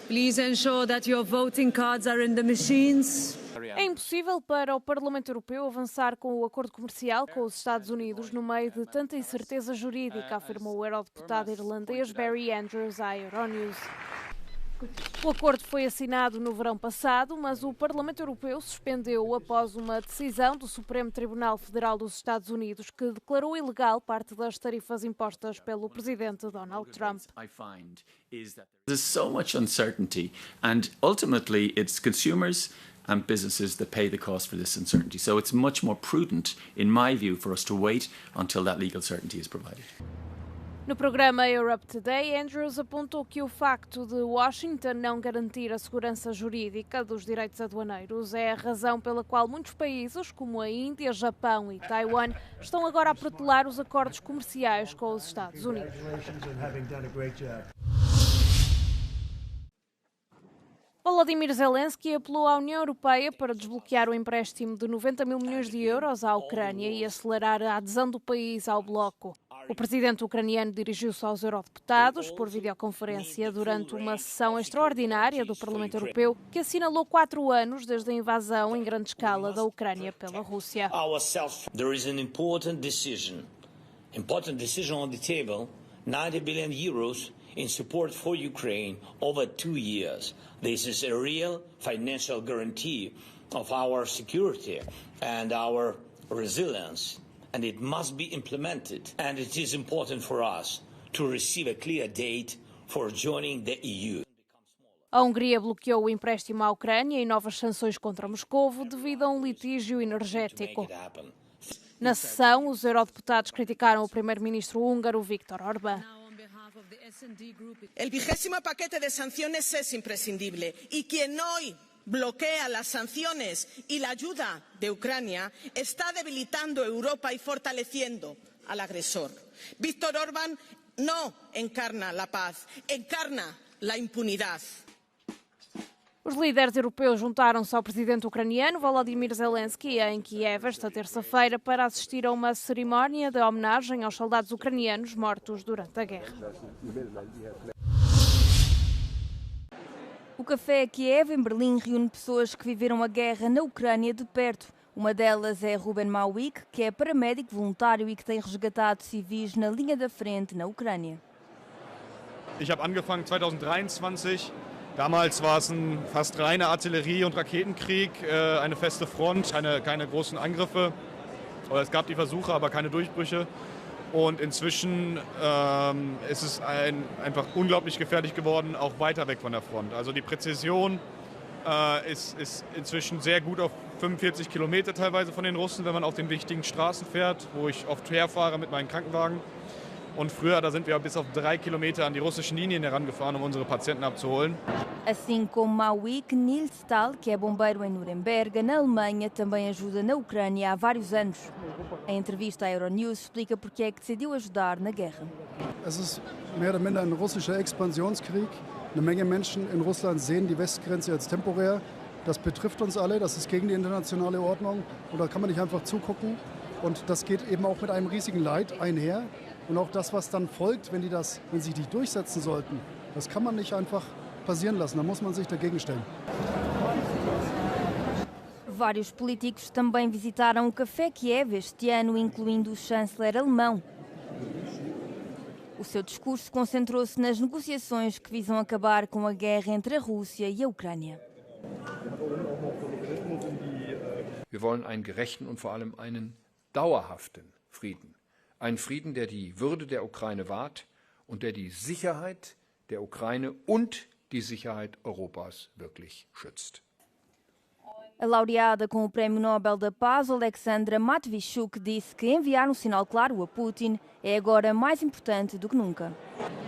Please ensure that your voting cards are in the machines. É impossível para o Parlamento Europeu avançar com o acordo comercial com os Estados Unidos no meio de tanta incerteza jurídica, afirmou o eurodeputado irlandês Barry Andrews à Euronews. O acordo foi assinado no verão passado, mas o Parlamento Europeu suspendeu-o após uma decisão do Supremo Tribunal Federal dos Estados Unidos que declarou ilegal parte das tarifas impostas pelo presidente Donald Trump. There's so much uncertainty, and ultimately it's consumers and businesses that pay the cost for this uncertainty. So it's much more prudent, in my view, for us to wait until that legal certainty is provided. No programa Europe Today, Andrews apontou que o facto de Washington não garantir a segurança jurídica dos direitos aduaneiros é a razão pela qual muitos países, como a Índia, Japão e Taiwan, estão agora a protelar os acordos comerciais com os Estados Unidos. Volodymyr Zelensky apelou à União Europeia para desbloquear o empréstimo de 90 mil milhões de euros à Ucrânia e acelerar a adesão do país ao bloco. O presidente ucraniano dirigiu-se aos eurodeputados por videoconferência durante uma sessão extraordinária do Parlamento Europeu que assinalou 4 anos desde a invasão em grande escala da Ucrânia pela Rússia. There is an important decision on the table, 90 billion euros in support for Ukraine over 2 years. This is a real financial guarantee of our security and our resilience. And it must be implemented. And it is important for us to receive a clear date for joining the EU. A Hungria bloqueou o empréstimo à Ucrânia e novas sanções contra Moscovo devido a um litígio energético. Na sessão, os eurodeputados criticaram o primeiro-ministro húngaro Viktor Orbán. El 20º paquete de sanciones es imprescindible y quien hoy bloquea las sanciones y la ayuda de Ucrania está debilitando Europa y fortaleciendo al agresor. Viktor Orbán no encarna la paz, encarna la impunidad. Os líderes europeus juntaram-se ao presidente ucraniano Volodymyr Zelensky em Kiev esta terça-feira para assistir a uma cerimónia de homenagem aos soldados ucranianos mortos durante a guerra. O Café Kiev, em Berlim, reúne pessoas que viveram a guerra na Ucrânia de perto. Uma delas é Ruben Mauik, que é paramédico voluntário e que tem resgatado civis na linha da frente na Ucrânia. Ich habe angefangen 2023. Damals war es ein fast reiner Artillerie- und Raketenkrieg, eine feste Front, keine großen Angriffe. Es gab die Versuche, aber keine Durchbrüche. Und inzwischen ist es einfach unglaublich gefährlich geworden, auch weiter weg von der Front. Also die Präzision ist inzwischen sehr gut auf 45 Kilometer teilweise von den Russen, wenn man auf den wichtigen Straßen fährt, wo ich oft herfahre mit meinen Krankenwagen. Und früher, da sind wir bis auf 3 Kilometer an die russischen Linien herangefahren, um unsere Patienten abzuholen. Assim como Mauik, Nils Stahl, que é bombeiro em Nuremberg, na Alemanha, também ajuda na Ucrânia há vários anos. Em entrevista à Euronews, explica porque é que decidiu ajudar na guerra. Es ist mehr oder minder ein russischer Expansionskrieg. Eine Menge Menschen in Russland sehen die Westgrenze als temporär. Das betrifft uns alle, das ist gegen die internationale Ordnung. Und da kann man nicht einfach zugucken. Und das geht eben auch mit einem riesigen Leid einher. Und auch das, was dann folgt, wenn sie die durchsetzen sollten, das kann man nicht einfach passieren lassen. Da muss man sich dagegen stellen. Vários políticos também visitaram o Café Kiev este ano, incluindo o chanceler alemão. O seu discurso concentrou-se nas negociações que visam acabar com a guerra entre a Rússia e a Ucrânia. Wir wollen einen gerechten und vor allem einen dauerhaften Frieden. Ein Frieden, der die Würde der Ukraine wahrt und der die Sicherheit der Ukraine und die Sicherheit Europas wirklich schützt. A laureada com o Prémio Nobel da Paz, Alexandra Matvichuk, disse que enviar um sinal claro a Putin é agora mais importante do que nunca.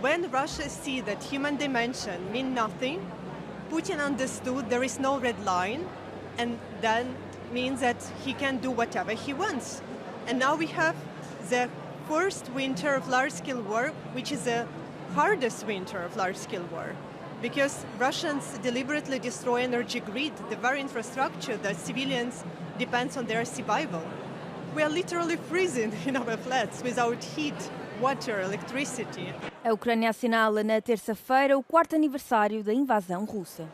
When Russia sees that human dimension means nothing, Putin understood there is no red line, and that means that he can do whatever he wants. And now we have the first winter of large-scale war, which is the hardest winter of large-scale war, because Russians deliberately destroy energy grid, the very infrastructure that civilians depends on their survival. We are literally freezing in our flats without heat, water, electricity. A Ucrânia assinala na terça-feira o 4º aniversário da invasão russa.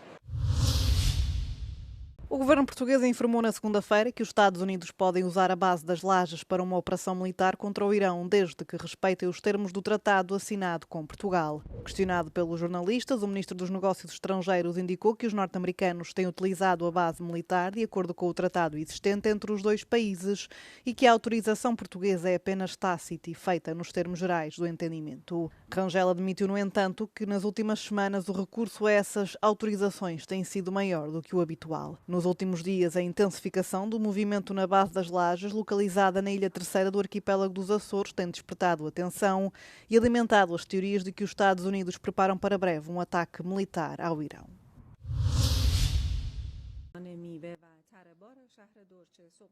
O governo português informou na segunda-feira que os Estados Unidos podem usar a base das Lajes para uma operação militar contra o Irão, desde que respeitem os termos do tratado assinado com Portugal. Questionado pelos jornalistas, o ministro dos Negócios Estrangeiros indicou que os norte-americanos têm utilizado a base militar de acordo com o tratado existente entre os dois países e que a autorização portuguesa é apenas tácita e feita nos termos gerais do entendimento. Rangel admitiu, no entanto, que nas últimas semanas o recurso a essas autorizações tem sido maior do que o habitual. Nos últimos dias, a intensificação do movimento na base das Lajes, localizada na ilha terceira do arquipélago dos Açores, tem despertado atenção e alimentado as teorias de que os Estados Unidos preparam para breve um ataque militar ao Irão.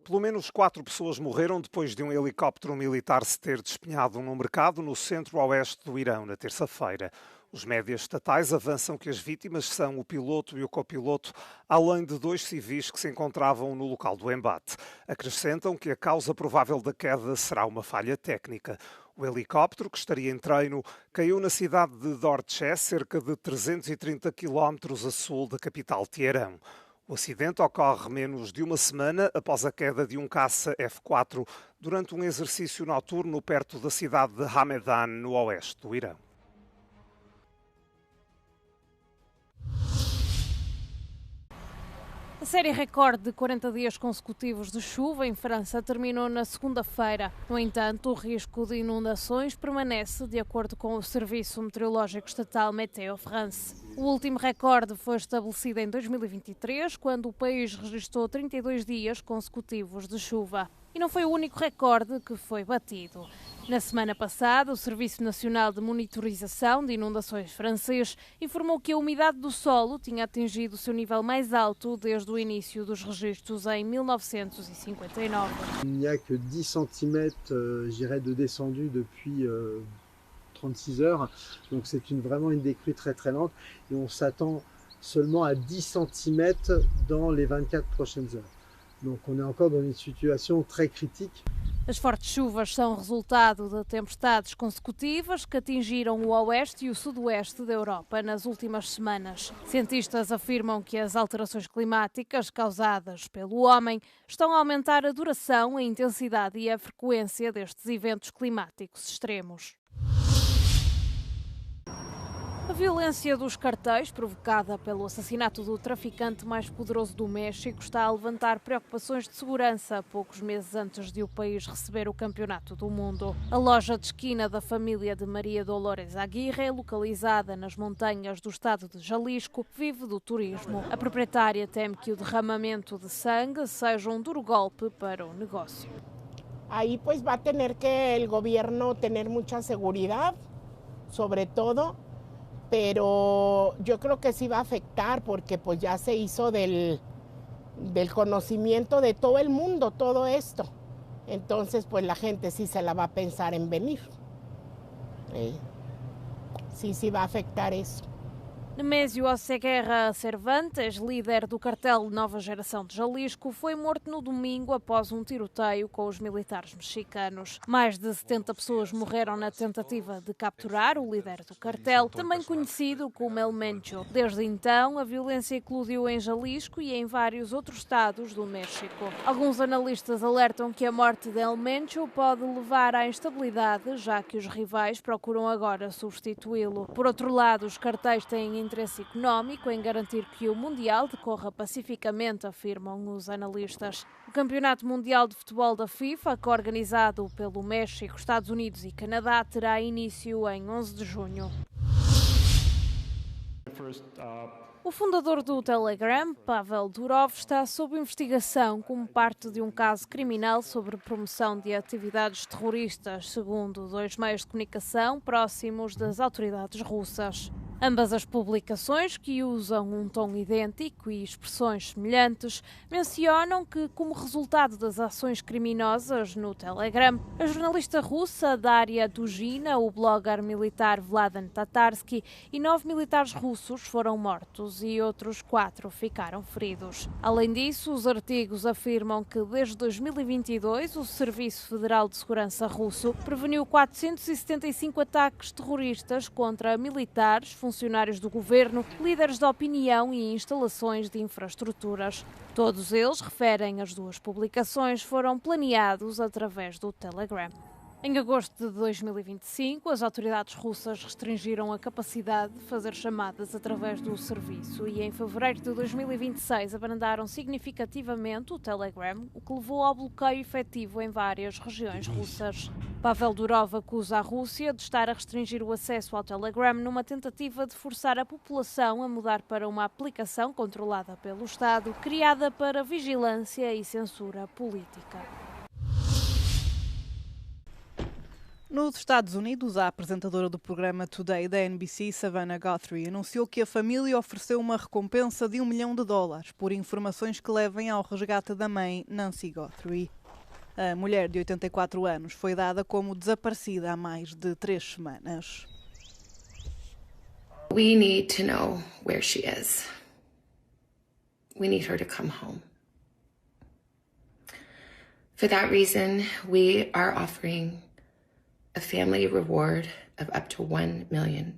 Pelo menos 4 pessoas morreram depois de um helicóptero militar se ter despenhado num mercado no centro-oeste do Irão na terça-feira. Os médias estatais avançam que as vítimas são o piloto e o copiloto, além de 2 civis que se encontravam no local do embate. Acrescentam que a causa provável da queda será uma falha técnica. O helicóptero, que estaria em treino, caiu na cidade de Dorche, cerca de 330 km a sul da capital Teherã. O acidente ocorre menos de uma semana após a queda de um caça F-4 durante um exercício noturno perto da cidade de Hamedan, no oeste do Irão. A série recorde de 40 dias consecutivos de chuva em França terminou na segunda-feira. No entanto, o risco de inundações permanece, de acordo com o Serviço Meteorológico Estatal Météo France. O último recorde foi estabelecido em 2023, quando o país registrou 32 dias consecutivos de chuva. E não foi o único recorde que foi batido. Na semana passada, o Serviço Nacional de Monitorização de Inundações francês informou que a umidade do solo tinha atingido o seu nível mais alto desde o início dos registros em 1959. Il n'y a que 10 cm, de descendu depuis 36 heures, donc c'est vraiment une décrue très très lente et on s'attend seulement à 10 cm dans les 24 prochaines heures. Donc on est encore dans une situation très critique. As fortes chuvas são resultado de tempestades consecutivas que atingiram o oeste e o sudoeste da Europa nas últimas semanas. Cientistas afirmam que as alterações climáticas causadas pelo homem estão a aumentar a duração, a intensidade e a frequência destes eventos climáticos extremos. A violência dos cartéis, provocada pelo assassinato do traficante mais poderoso do México, está a levantar preocupações de segurança, poucos meses antes de o país receber o Campeonato do Mundo. A loja de esquina da família de Maria Dolores Aguirre, localizada nas montanhas do estado de Jalisco, vive do turismo. A proprietária teme que o derramamento de sangue seja um duro golpe para o negócio. Aí pues va a tener que el gobierno tener mucha seguridad, sobre todo. Pero yo creo que sí va a afectar porque pues ya se hizo del conocimiento de todo el mundo todo esto. Entonces pues la gente sí se la va a pensar en venir. Sí va a afectar eso. Nemésio Oseguera Cervantes, líder do cartel Nova Geração de Jalisco, foi morto no domingo após um tiroteio com os militares mexicanos. Mais de 70 pessoas morreram na tentativa de capturar o líder do cartel, também conhecido como El Mencho. Desde então, a violência eclodiu em Jalisco e em vários outros estados do México. Alguns analistas alertam que a morte de El Mencho pode levar à instabilidade, já que os rivais procuram agora substituí-lo. Por outro lado, os cartéis têm interesse económico em garantir que o Mundial decorra pacificamente, afirmam os analistas. O Campeonato Mundial de Futebol da FIFA, organizado pelo México, Estados Unidos e Canadá, terá início em 11 de junho. O fundador do Telegram, Pavel Durov, está sob investigação como parte de um caso criminal sobre promoção de atividades terroristas, segundo 2 meios de comunicação próximos das autoridades russas. Ambas as publicações, que usam um tom idêntico e expressões semelhantes, mencionam que, como resultado das ações criminosas no Telegram, a jornalista russa Daria Dugina, o blogger militar Vladan Tatarsky e 9 militares russos foram mortos e outros 4 ficaram feridos. Além disso, os artigos afirmam que desde 2022 o Serviço Federal de Segurança russo preveniu 475 ataques terroristas contra militares, funcionários do governo, líderes de opinião e instalações de infraestruturas. Todos eles, referem as duas publicações, foram planeados através do Telegram. Em agosto de 2025, as autoridades russas restringiram a capacidade de fazer chamadas através do serviço e em fevereiro de 2026 abrandaram significativamente o Telegram, o que levou ao bloqueio efetivo em várias regiões russas. Pavel Durov acusa a Rússia de estar a restringir o acesso ao Telegram numa tentativa de forçar a população a mudar para uma aplicação controlada pelo Estado, criada para vigilância e censura política. Nos Estados Unidos, a apresentadora do programa Today da NBC, Savannah Guthrie, anunciou que a família ofereceu uma recompensa de $1 milhão por informações que levem ao resgate da mãe, Nancy Guthrie. A mulher de 84 anos foi dada como desaparecida há mais de 3 semanas. We need to know where she is. We need her to come home. For that reason, we are offering a family reward of up to $1 million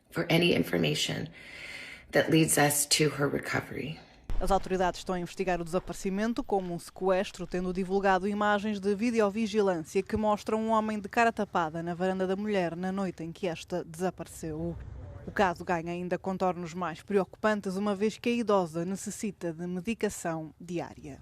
for any information that leads us to her recovery. As autoridades estão a investigar o desaparecimento como um sequestro, tendo divulgado imagens de videovigilância que mostram um homem de cara tapada na varanda da mulher na noite em que esta desapareceu. O caso ganha ainda contornos mais preocupantes, uma vez que a idosa necessita de medicação diária.